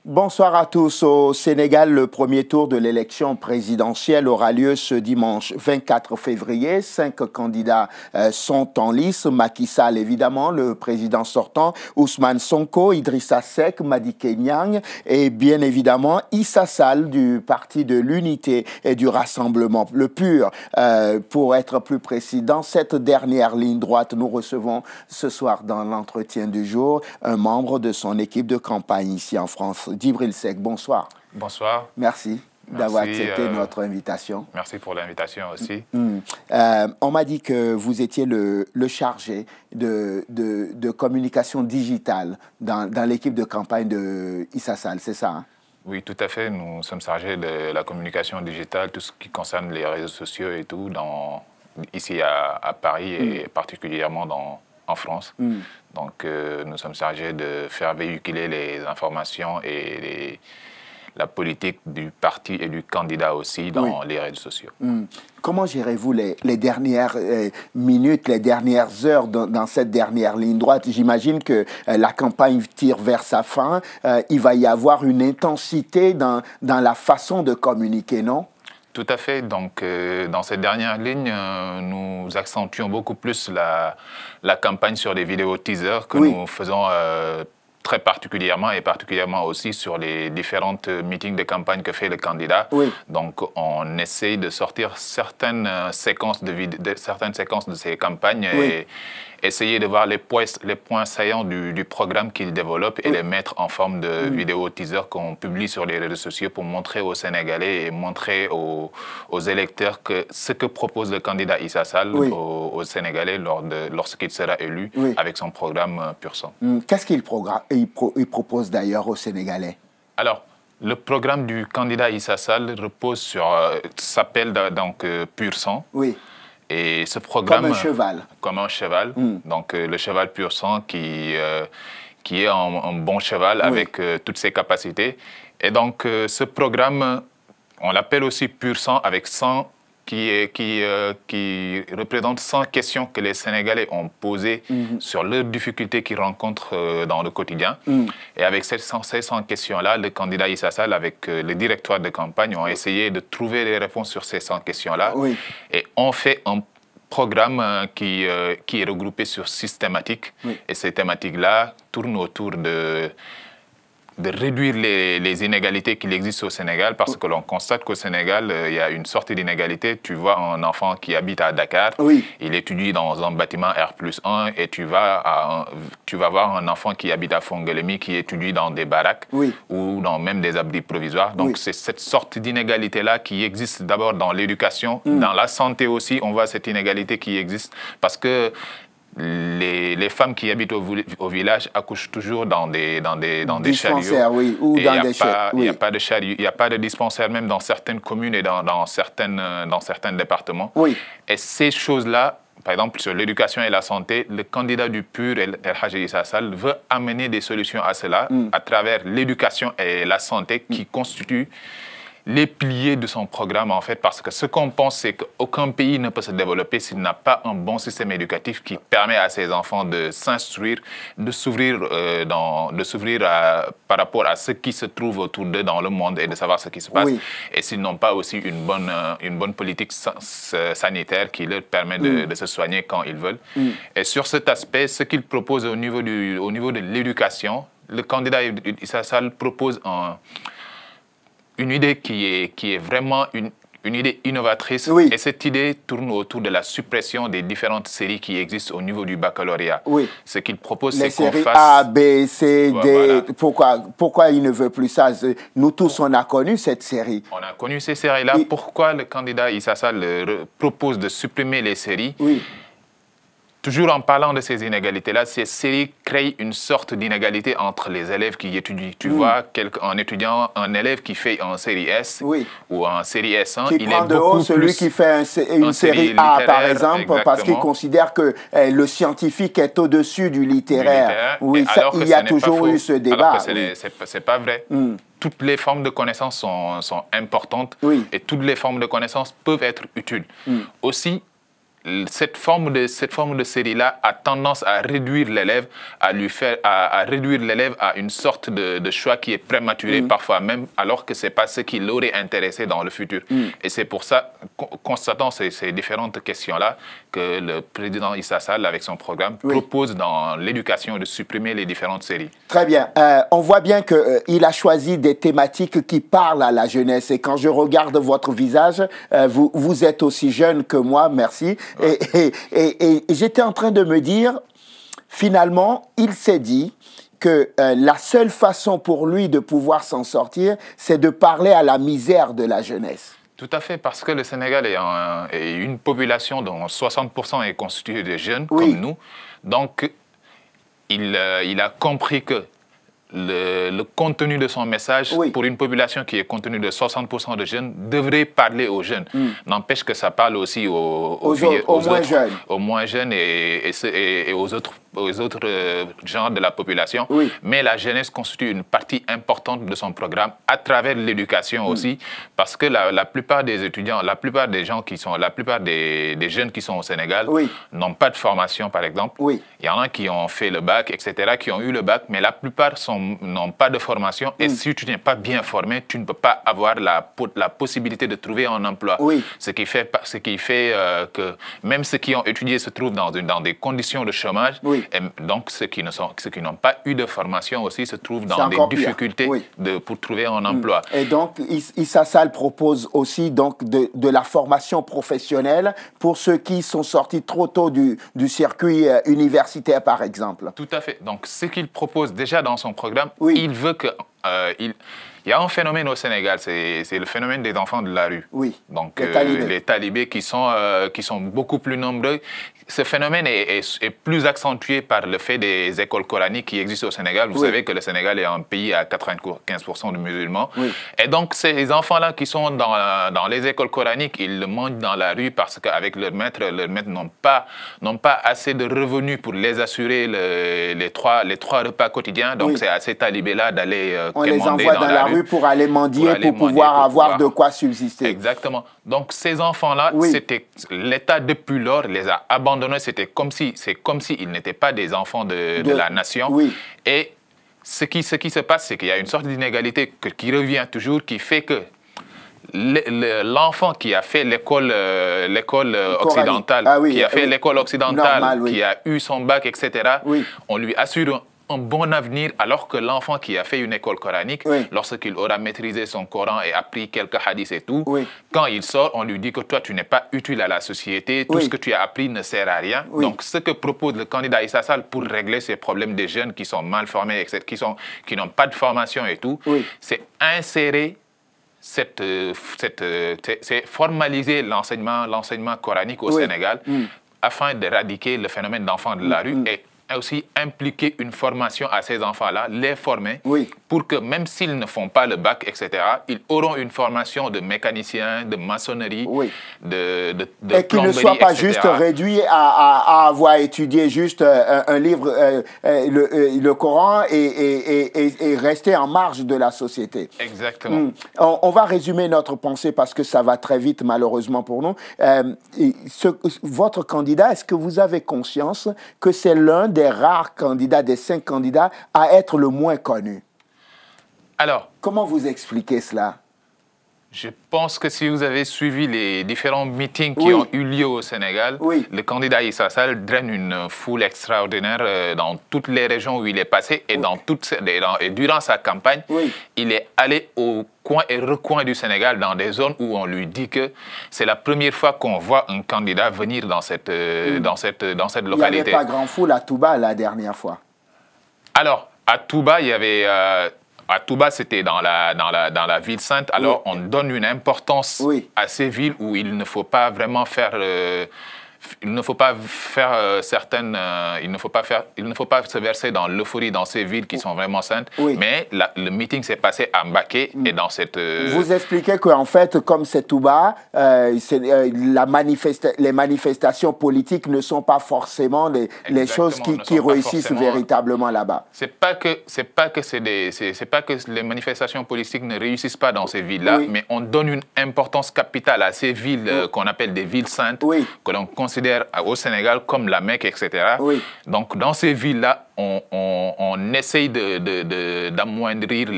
Bonsoir à tous. Au Sénégal, le premier tour de l'élection présidentielle aura lieu ce dimanche 24 février. 5 candidats sont en lice. Macky Sall, évidemment, le président sortant, Ousmane Sonko, Idrissa Seck, Madické Niang et bien évidemment Issa Sall du Parti de l'Unité et du Rassemblement, le PUR. Pour être plus précis, dans cette dernière ligne droite, nous recevons ce soir dans l'entretien du jour un membre de son équipe de campagne ici en France. Djibril Seck, bonsoir. Bonsoir. Merci d'avoir accepté notre invitation. Merci pour l'invitation aussi. On m'a dit que vous étiez le chargé de communication digitale dans l'équipe de campagne de Issa Sall, c'est ça, hein? Oui, tout à fait. Nous sommes chargés de la communication digitale, tout ce qui concerne les réseaux sociaux et tout, ici à Paris et particulièrement en France. Donc, nous sommes chargés de faire véhiculer les informations et la politique du parti et du candidat aussi dans les réseaux sociaux. Comment gérez-vous les dernières minutes, les dernières heures dans cette dernière ligne droite? J'imagine que la campagne tire vers sa fin. Il va y avoir une intensité dans la façon de communiquer, non? Tout à fait. Donc, dans cette dernière ligne, nous accentuons beaucoup plus la campagne sur des vidéos teaser que nous faisons très particulièrement et particulièrement aussi sur les différentes meetings de campagne que fait le candidat. Donc, on essaye de sortir certaines séquences de ces campagnes et essayer de voir les points saillants du programme qu'il développe et les mettre en forme de vidéo teaser qu'on publie sur les réseaux sociaux pour montrer aux Sénégalais et montrer aux électeurs que ce que propose le candidat Issa Sall aux Sénégalais lorsqu'il sera élu avec son programme Pur Sang. Qu'est-ce qu'il propose d'ailleurs aux Sénégalais? Alors, le programme du candidat Issa Sall repose s'appelle donc Pur Sang. Et ce programme, comme un cheval. Comme un cheval. Donc, le cheval Pur Sang qui est un bon cheval avec toutes ses capacités. Et donc, ce programme, on l'appelle aussi Pur Sang avec 100 qui représente 100 questions que les Sénégalais ont posées sur leurs difficultés qu'ils rencontrent dans le quotidien. Et avec ces 100 questions-là, le candidat Issa Sall, avec le directoire de campagne, ont essayé de trouver les réponses sur ces 100 questions-là. Et on fait un programme qui est regroupé sur 6 thématiques. Et ces thématiques-là tournent autour de réduire les inégalités qu'il existe au Sénégal, parce que l'on constate qu'au Sénégal, il y a une sorte d'inégalité. Tu vois un enfant qui habite à Dakar, il étudie dans un bâtiment R+1, et tu vas voir un enfant qui habite à Fongolémi qui étudie dans des baraques ou dans même des abris provisoires. Donc c'est cette sorte d'inégalité-là qui existe d'abord dans l'éducation, dans la santé aussi, on voit cette inégalité qui existe, parce que les femmes qui habitent au village accouchent toujours dans des chariots. Ou dans des chariots. Il n'y a pas de chariot, il n'y a pas de dispensaire même dans certaines communes et dans certains départements. Et ces choses-là, par exemple sur l'éducation et la santé, le candidat du PUR, El Hadji Issa Sall, veut amener des solutions à cela à travers l'éducation et la santé qui constituent les piliers de son programme, en fait, parce que ce qu'on pense, c'est qu'aucun pays ne peut se développer s'il n'a pas un bon système éducatif qui permet à ses enfants de s'instruire, de s'ouvrir par rapport à ce qui se trouve autour d'eux dans le monde et de savoir ce qui se passe. Et s'ils n'ont pas aussi une bonne politique sanitaire qui leur permet de se soigner quand ils veulent. Et sur cet aspect, ce qu'il propose au niveau de l'éducation, le candidat Issa Sall propose une idée qui est vraiment une idée innovatrice. Et cette idée tourne autour de la suppression des différentes séries qui existent au niveau du baccalauréat. Ce qu'il propose, c'est qu'on fasse... A, B, C, D. Pourquoi il ne veut plus ça? Nous tous, on a connu cette série. On a connu ces séries-là. Pourquoi le candidat Issa Sall propose de supprimer les séries? Toujours en parlant de ces inégalités-là, ces séries créent une sorte d'inégalité entre les élèves qui étudient. Tu vois, un élève qui fait en série S ou en série S1, il prend de haut celui qui fait une série A, par exemple, parce qu'il considère que le scientifique est au-dessus du littéraire. Il y a toujours eu ce débat. C'est pas vrai. toutes les formes de connaissances sont importantes et toutes les formes de connaissances peuvent être utiles. Aussi, cette forme de série-là a tendance à réduire l'élève, à réduire l'élève à une sorte de choix qui est prématuré parfois même, alors que ce n'est pas ce qui l'aurait intéressé dans le futur. Et c'est pour ça, constatant ces différentes questions-là, que le président Issa Sall, avec son programme, propose dans l'éducation de supprimer les différentes séries. Très bien. On voit bien qu'il a choisi des thématiques qui parlent à la jeunesse. Et quand je regarde votre visage, vous êtes aussi jeune que moi, merci. Et j'étais en train de me dire, finalement, il s'est dit que la seule façon pour lui de pouvoir s'en sortir, c'est de parler à la misère de la jeunesse. Tout à fait, parce que le Sénégal est une population dont 60% est constituée de jeunes comme nous. Donc, il a compris que le contenu de son message, pour une population qui est contenue de 60% de jeunes, devrait parler aux jeunes. N'empêche que ça parle aussi aux moins jeunes et aux autres genres de la population. Mais la jeunesse constitue une partie importante de son programme à travers l'éducation aussi, parce que la plupart des étudiants, la plupart des jeunes qui sont au Sénégal n'ont pas de formation, par exemple. Il y en a qui ont fait le bac, etc., qui ont eu le bac, mais la plupart n'ont pas de formation. Et si tu n'es pas bien formé, tu ne peux pas avoir la possibilité de trouver un emploi. Ce qui fait que même ceux qui ont étudié se trouvent dans des conditions de chômage. Et donc, ceux qui n'ont pas eu de formation aussi se trouvent dans des difficultés pour trouver un emploi. Et donc, Issa Sall propose aussi donc, de la formation professionnelle pour ceux qui sont sortis trop tôt du circuit universitaire, par exemple. Tout à fait. Donc, ce qu'il propose déjà dans son programme, il veut que... il y a un phénomène au Sénégal, c'est le phénomène des enfants de la rue. Donc, les talibés qui sont beaucoup plus nombreux. Ce phénomène est plus accentué par le fait des écoles coraniques qui existent au Sénégal. Vous savez que le Sénégal est un pays à 95% de musulmans. Et donc, ces enfants-là qui sont dans les écoles coraniques, ils le mangent dans la rue parce qu'avec leurs maîtres n'ont pas assez de revenus pour les assurer les trois repas quotidiens. Donc, c'est à ces talibés-là d'aller on les envoie dans la rue pour aller mendier, pour pouvoir avoir de quoi subsister. Exactement. Donc, ces enfants-là, l'État, depuis lors, les a abandonnés. C'est comme s'ils n'étaient pas des enfants de la nation. Et ce qui se passe, c'est qu'il y a une sorte d'inégalité qui revient toujours, qui fait que l'enfant qui a fait l'école occidentale, qui a eu son bac, etc., on lui assure un bon avenir, alors que l'enfant qui a fait une école coranique, lorsqu'il aura maîtrisé son Coran et appris quelques hadiths et tout, quand il sort, on lui dit que toi, tu n'es pas utile à la société, tout ce que tu as appris ne sert à rien. Donc, ce que propose le candidat Issa Sall pour régler ces problèmes des jeunes qui sont mal formés, qui n'ont pas de formation et tout, c'est insérer c'est formaliser l'enseignement coranique au Sénégal afin d'éradiquer le phénomène d'enfants de la rue et aussi impliquer une formation à ces enfants-là, les former pour que même s'ils ne font pas le bac, etc., ils auront une formation de mécanicien, de maçonnerie, de plomberie, et qu'ils ne soient pas juste réduits à avoir étudié juste un livre, le Coran, et rester en marge de la société. Exactement. On va résumer notre pensée parce que ça va très vite, malheureusement pour nous. Votre candidat, est-ce que vous avez conscience que c'est l'un des rares candidats, des 5 candidats, à être le moins connu? Alors, comment vous expliquez cela? Je pense que si vous avez suivi les différents meetings qui ont eu lieu au Sénégal, le candidat Issa Sall draine une foule extraordinaire dans toutes les régions où il est passé et, et durant sa campagne, il est allé au coin et recoin du Sénégal, dans des zones où on lui dit que c'est la première fois qu'on voit un candidat venir dans cette localité. Il n'y avait pas grand foule à Touba la dernière fois. Alors, à Touba, il y avait... à Touba, c'était dans la ville sainte. Alors, on donne une importance à ces villes où il ne faut pas vraiment faire il ne faut pas faire il ne faut pas se verser dans l'euphorie dans ces villes qui sont vraiment saintes. Oui. Mais le meeting s'est passé à Mbacké et dans cette. Vous expliquez qu'en fait, comme c'est Touba, les manifestations politiques ne sont pas forcément les choses qui réussissent véritablement là-bas. C'est pas que les manifestations politiques ne réussissent pas dans ces villes-là, mais on donne une importance capitale à ces villes qu'on appelle des villes saintes, que l'on considère au Sénégal comme la Mecque, etc. Donc dans ces villes-là, on essaye d'amoindrir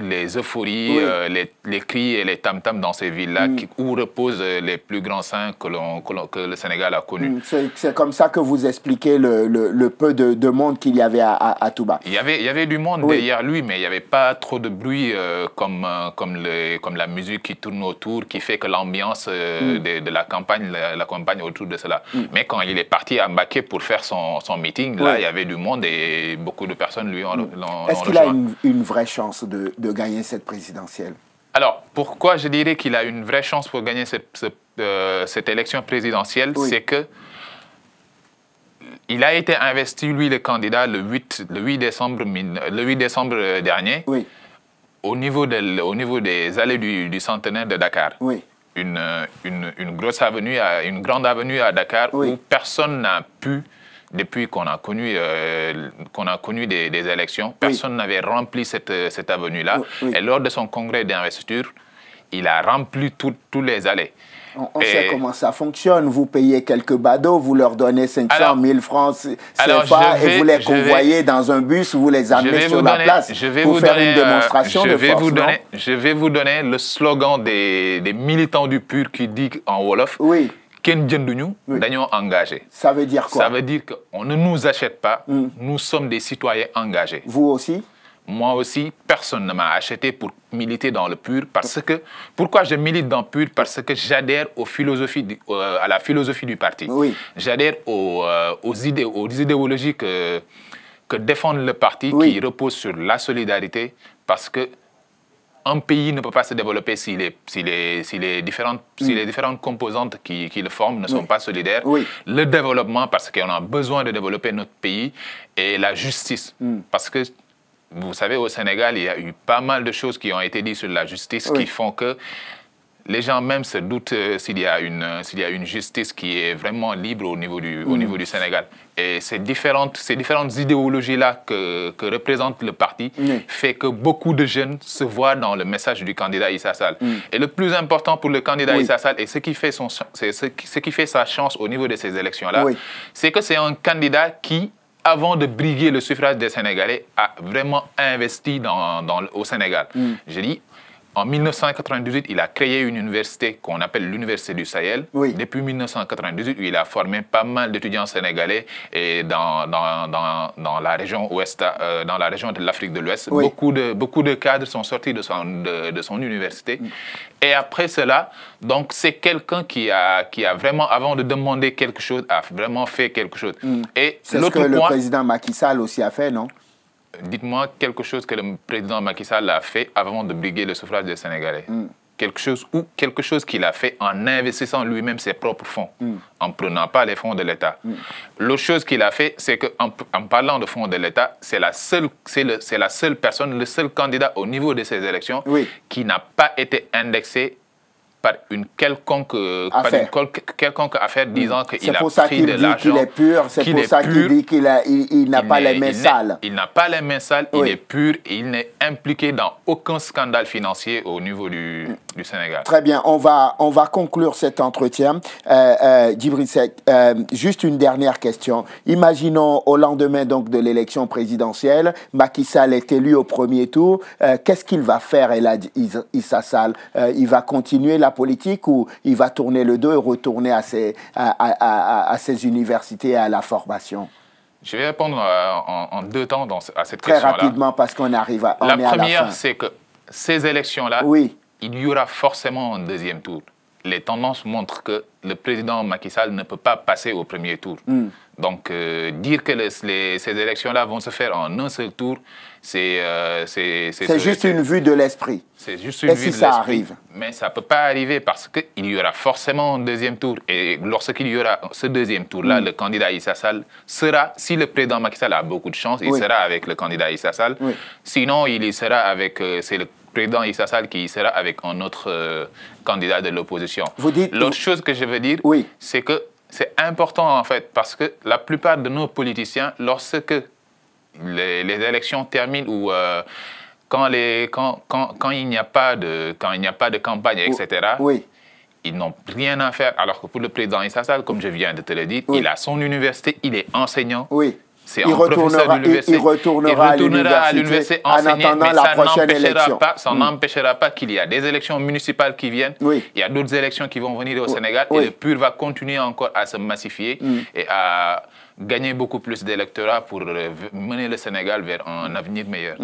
les euphories, les cris et les tam-tams dans ces villes-là où reposent les plus grands saints que le Sénégal a connus. C'est comme ça que vous expliquez le peu de monde qu'il y avait à Touba. Il y avait du monde derrière lui, mais il n'y avait pas trop de bruit comme la musique qui tourne autour, qui fait que l'ambiance de la campagne autour de cela. Mais quand il est parti à Mbacké pour faire son meeting, là, il y avait du monde et beaucoup de personnes lui ont rejoint. Est-ce qu'il a une vraie chance de gagner cette présidentielle? Alors, pourquoi je dirais qu'il a une vraie chance pour gagner cette élection présidentielle? C'est que il a été investi, lui, le candidat, le 8 décembre dernier, au niveau des allées du centenaire de Dakar. Une grande avenue à Dakar où personne n'a pu, depuis qu'on a connu des élections, personne n'avait rempli cette avenue-là. Et lors de son congrès d'investiture, il a rempli tous les allées. On sait comment ça fonctionne. Vous payez quelques badauds, vous leur donnez 500 000 francs CFA et vous les convoyez dans un bus, vous les amenez sur la place pour faire une démonstration de force. Je vais vous donner le slogan des militants du PUR qui dit en Wolof. Ken jënduñu dañoo engagé. Ça veut dire quoi? Ça veut dire qu'on ne nous achète pas, nous sommes des citoyens engagés. Vous aussi? Moi aussi, personne ne m'a acheté pour militer dans le PUR. Pourquoi je milite dans le PUR? Parce que j'adhère à la philosophie du parti. J'adhère aux idéologies que défend le parti, qui repose sur la solidarité, parce que un pays ne peut pas se développer si les différentes composantes qui le forment ne sont pas solidaires. Le développement, parce qu'on a besoin de développer notre pays, et la justice. Parce que, vous savez, au Sénégal, il y a eu pas mal de choses qui ont été dites sur la justice qui font que les gens même se doutent s'il y a une justice qui est vraiment libre au niveau du Sénégal. Et ces différentes idéologies-là que représente le parti fait que beaucoup de jeunes se voient dans le message du candidat Issa Sall. Et le plus important pour le candidat Issa Sall, et ce qui fait sa chance au niveau de ces élections-là, c'est que c'est un candidat qui, avant de briguer le suffrage des Sénégalais, a vraiment investi au Sénégal. Je dis, en 1998, il a créé une université qu'on appelle l'Université du Sahel. Depuis 1998, il a formé pas mal d'étudiants sénégalais et dans la région de l'Afrique de l'Ouest. Beaucoup de cadres sont sortis de son université. Et après cela, donc c'est quelqu'un qui a vraiment, avant de demander quelque chose, a vraiment fait quelque chose. Et c'est ce que le président Macky Sall aussi a fait, non? Dites-moi quelque chose que le président Macky Sall a fait avant de briguer le suffrage des Sénégalais. Quelque chose qu'il a fait en investissant lui-même ses propres fonds, en ne prenant pas les fonds de l'État. L'autre chose qu'il a fait, c'est qu'en parlant de fonds de l'État, c'est la seule personne, le seul candidat au niveau de ces élections qui n'a pas été indexé par une quelconque affaire disant qu'il a pris de l'argent. C'est pour ça qu'il dit qu'il n'a pas les mains sales. Il n'a pas les mains sales, il est pur et il n'est impliqué dans aucun scandale financier au niveau du Sénégal. Très bien, on va conclure cet entretien. Djibril Seck, juste une dernière question. Imaginons au lendemain donc, de l'élection présidentielle, Macky Sall est élu au premier tour. Qu'est-ce qu'il va faire, Issa Sall? Il va continuer la politique ou il va tourner le dos et retourner à ses universités et à la formation? Je vais répondre en deux temps à cette question-là. Très rapidement parce qu'on arrive à la première, c'est que ces élections-là, il y aura forcément un deuxième tour. les tendances montrent que le président Macky Sall ne peut pas passer au premier tour. Donc, dire que ces élections-là vont se faire en un seul tour, c'est juste une vue de l'esprit. C'est juste une vue de l'esprit. Ça arrive? Mais ça ne peut pas arriver parce qu'il y aura forcément un deuxième tour. Et lorsqu'il y aura ce deuxième tour-là, le candidat Issa Sall sera, si le président Macky Sall a beaucoup de chance, il sera avec le candidat Issa Sall. Sinon, il y sera avec... c'est le président Issa Sall qui sera avec un autre candidat de l'opposition. L'autre chose que je veux dire, c'est que c'est important en fait, parce que la plupart de nos politiciens, lorsque les élections terminent ou quand il n'y a pas de campagne, etc., ils n'ont rien à faire. Alors que pour le président Issa Sall, comme je viens de te le dire, il a son université, il est enseignant. Il retournera à l'université enseigner, mais ça n'empêchera pas qu'il y a des élections municipales qui viennent. Il y a d'autres élections qui vont venir au Sénégal et le PUR va continuer encore à se massifier et à gagner beaucoup plus d'électorats pour mener le Sénégal vers un avenir meilleur.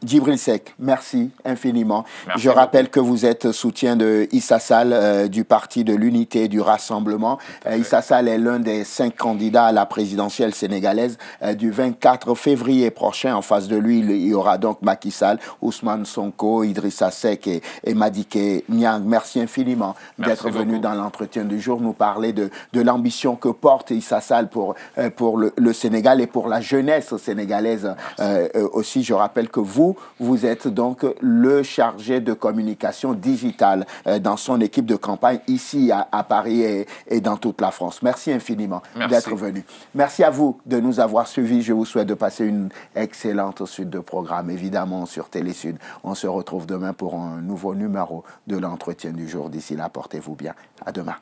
Djibril Seck, merci infiniment. Je rappelle que vous êtes soutien de Issa Sall du Parti de l'Unité et du Rassemblement. Issa Sall est l'un des 5 candidats à la présidentielle sénégalaise du 24 février prochain. En face de lui, il y aura donc Macky Sall, Ousmane Sonko, Idrissa Seck et Madické Niang. Merci infiniment d'être venu dans l'entretien du jour nous parler de l'ambition que porte Issa Sall pour le Sénégal et pour la jeunesse sénégalaise aussi. Je rappelle que vous êtes donc le chargé de communication digitale dans son équipe de campagne ici à Paris et dans toute la France. Merci infiniment d'être venu. Merci à vous de nous avoir suivis. Je vous souhaite de passer une excellente suite de programmes, évidemment sur Télésud. On se retrouve demain pour un nouveau numéro de l'entretien du jour. D'ici là, portez-vous bien. À demain.